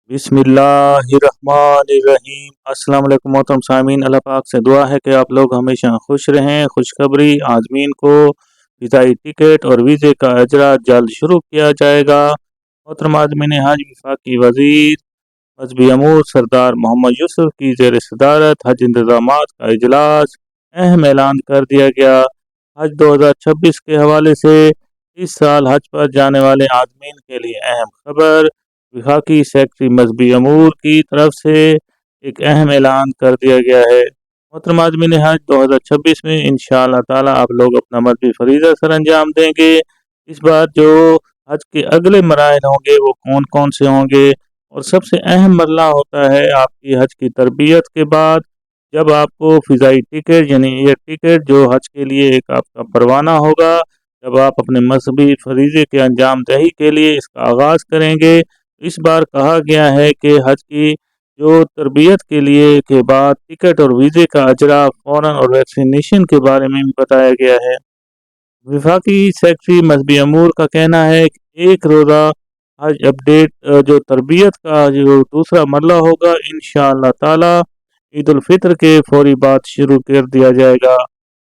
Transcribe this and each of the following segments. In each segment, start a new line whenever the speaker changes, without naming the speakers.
बिस्मिल्लाहिर्रहमानिर्रहीम। अस्सलाम वालेकुम मोहतरम सामीन, अल्लाह पाक से दुआ है कि आप लोग हमेशा खुश रहें। खुशखबरी, आज़मीन को फ़िज़ाई टिकट और वीज़े का अजरा जल्द शुरू किया जाएगा। मोहतरम आज़मीन हज वफाकी वज़ीर मजहबी अमूर सरदार मोहम्मद यूसुफ की ज़ेर सदारत हज इंतज़ामात का इजलास अहम ऐलान कर दिया गया। हज 2026 के हवाले से इस साल हज पर जाने वाले आज़मीन के लिए अहम खबर। वफाकी सेक्रेटरी मजहबी अमूर की तरफ से एक अहम ऐलान कर दिया गया है। मोहतरम आज़मीन हज 2026 में इंशाअल्लाह ताला आप लोग अपना मजहबी फरीज़ा सर अंजाम देंगे। इस बार जो हज के अगले मराहल होंगे वो कौन कौन से होंगे, और सबसे अहम मरला होता है आपकी हज की तरबियत के बाद, जब आपको फ़िज़ाई टिकट यानी एयर टिकट जो हज के लिए एक आपका परवाना होगा, जब आप अपने मजहबी फरीज़े के अंजाम दही के लिए इसका आगाज़ करेंगे। इस बार कहा गया है कि हज की जो तरबियत के लिए के बाद टिकट और वीज़े का अजरा फ़ौरन और वैक्सीनेशन के बारे में भी बताया गया है। वफाकी सेक्रेटरी मजहबी अमूर का कहना है कि एक रोज़ा हज अपडेट जो तरबियत का जो दूसरा मरला होगा इंशाअल्लाह ताला ईद उल फितर के फौरी बाद शुरू कर दिया जाएगा।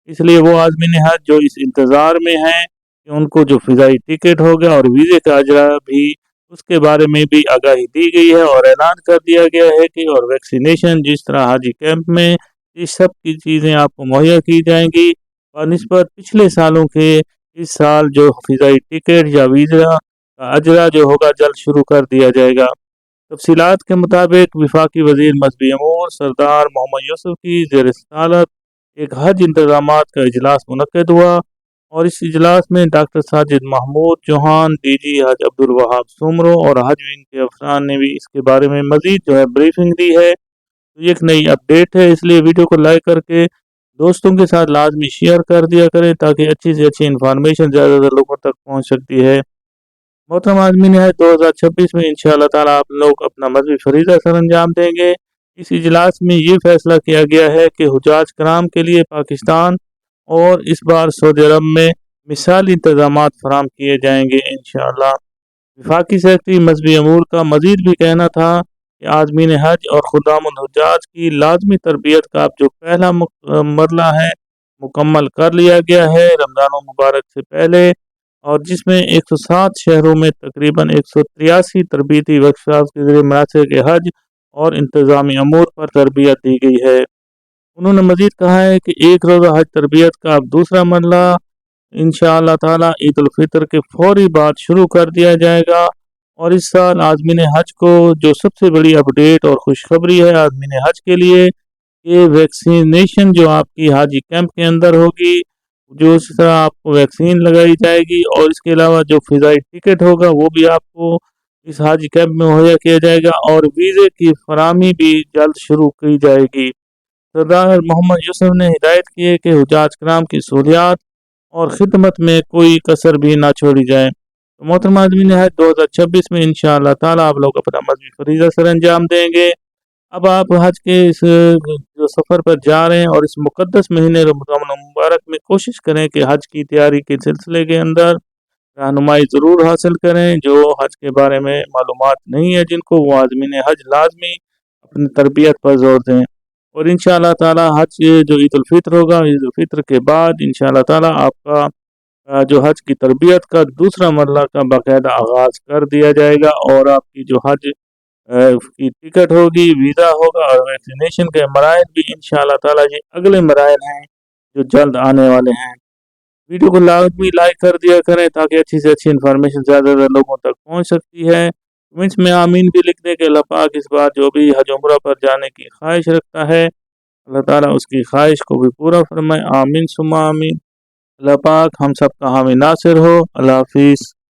इसलिए वो आज़मीन हज जो इस इंतज़ार में हैं कि उनको जो फ़िज़ाई टिकट होगा और वीज़े का अजरा भी उसके बारे में भी आगाही दी गई है और ऐलान कर दिया गया है कि और वैक्सीनेशन जिस तरह हाजी कैंप में इस सब की चीज़ें आपको मुहैया की जाएंगी बनिस्बत पिछले सालों के। इस साल जो फ़िज़ाई टिकट या वीज़ा का अजरा जो होगा जल्द शुरू कर दिया जाएगा। तफसीलात के मुताबिक वफाकी वज़ीर मजहबी अमूर सरदार मोहम्मद यूसुफ की ज़ेर सदारत एक हज इंतज़ामात का इजलास मुनक्किद हुआ, और इस इजलास में डॉक्टर साजिद महमूद चौहान, डीजी हज अब्दुल वहाब सुमरो और हज विंग के अफसरान ने भी इसके बारे में मज़ीद जो है ब्रीफिंग दी है। तो ये एक नई अपडेट है, इसलिए वीडियो को लाइक करके दोस्तों के साथ लाजमी शेयर कर दिया करें ताकि अच्छी से अच्छी इन्फॉर्मेशन ज़्यादा से ज़्यादा लोगों तक पहुँच सकती है। मोहतरम आज़मीन है 2026 में इंशाअल्लाह ताला आप लोग अपना मजहबी फरीज़ा सर अंजाम देंगे। इस इजलास में ये फैसला किया गया है कि हुजाज कराम के लिए पाकिस्तान और इस बार सऊदी अरब में मिसाली इंतज़ामात फराम किए जाएंगे इंशाअल्लाह। वफाकी सेक्रेटरी मजहबी अमूर का मज़ीद भी कहना था कि आज़मीन हज और खुदामुल हुज्जाज की लाजमी तरबियत का अब जो पहला मरला है मुकम्मल कर लिया गया है रमज़ान मुबारक से पहले, और जिसमें 107 शहरों में तकरीबन 183 तरबियती वर्कशॉप के ज़रिए मनासिक हज और इंतज़ामी अमूर पर तरबियत दी गई है। उन्होंने मज़ीद कहा है कि एक रोज़ा हज तरबियत का अब दूसरा मरला इंशाअल्लाह ताला ईद उल फितर के फौरी बाद शुरू कर दिया जाएगा। और इस साल आज़मीन हज को जो सबसे बड़ी अपडेट और खुशखबरी है आज़मीन हज के लिए, ये वैक्सीनेशन जो आपकी हाजी कैंप के अंदर होगी, जो इस तरह आपको वैक्सीन लगाई जाएगी, और इसके अलावा जो फ़िज़ाई टिकट होगा वो भी आपको इस हाजी कैंप में मुहैया किया जाएगा, और वीज़े की फराहमी भी जल्द शुरू की जाएगी। सरदार मोहम्मद यूसुफ ने हिदायत की है कि हुज्जाज कराम की सहूलियात और ख़िदमत में कोई कसर भी ना छोड़ी जाए। तो मोहतरम आज़मीन हज 2026 में इंशाअल्लाह ताला आप लोग अपना मजहबी फरीज़ा सर अंजाम देंगे। अब आप हज के इस जो सफ़र पर जा रहे हैं और इस मुक़द्दस महीने रमज़ान मुबारक में कोशिश करें कि हज की तैयारी के सिलसिले के अंदर रहनुमाई ज़रूर हासिल करें। जो हज के बारे में मालूमात नहीं है जिनको, वो आज़मीन हज लाजमी अपनी तरबियत पर जोर दें। और इंशाअल्लाह ताला हज जो ईद उल फितर होगा, ईद उल फितर के बाद इंशाअल्लाह ताला आपका जो हज की तरबियत का दूसरा मरला का बाकायदा आगाज़ कर दिया जाएगा, और आपकी जो हज की टिकट होगी, वीज़ा होगा और वैक्सीनेशन के मराहल भी इंशाअल्लाह ताला ये अगले मराहल हैं जो जल्द आने वाले हैं। वीडियो को लाजमी लाइक कर दिया करें ताकि अच्छी से अच्छी इन्फॉर्मेशन ज़्यादा से ज़्यादा लोगों तक पहुँच सकती है। कमेंट्स में आमीन भी लिख दें कि अल्लाह पाक इस बार जो भी हज उम्रा पर जाने की ख्वाहिश रखता है अल्लाह ताला उसकी ख्वाहिश को भी पूरा फरमाए। आमीन सुम्मा आमीन। अल्लाह पाक हम सब का हामी नासिर हो। अल्लाह हाफिज़।